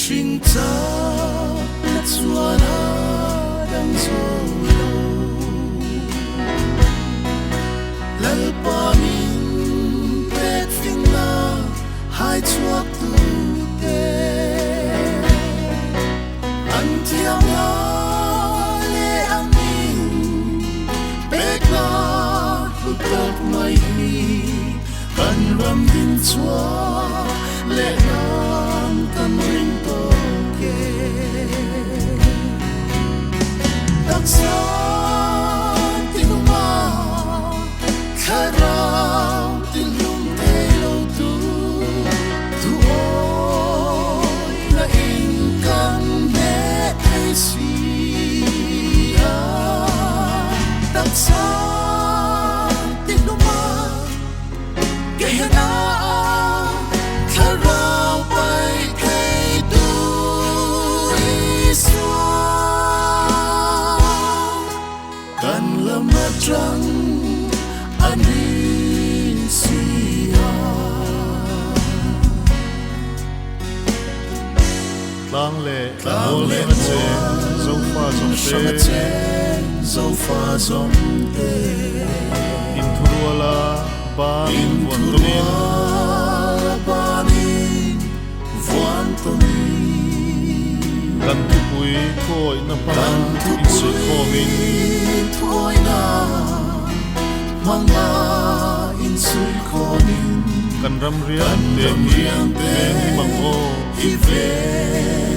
sinh cha chuan đang solo lalpa min pet fin na hai chuak tu te an tiang na le amin pek na lutot mai hi kan ram din chua le nam kan ring to ke tak sa tinuma kharau tilum te lo tu oi na in kan ne si a tak sa tinuma ke na trăng Anisia lang le mà che dâu pha dòng tê in thuruala ban vuan tonin kan tu pui khoi na pa in se kho min thôi na manga in sui konin kan ram rian te hi mang o hi ve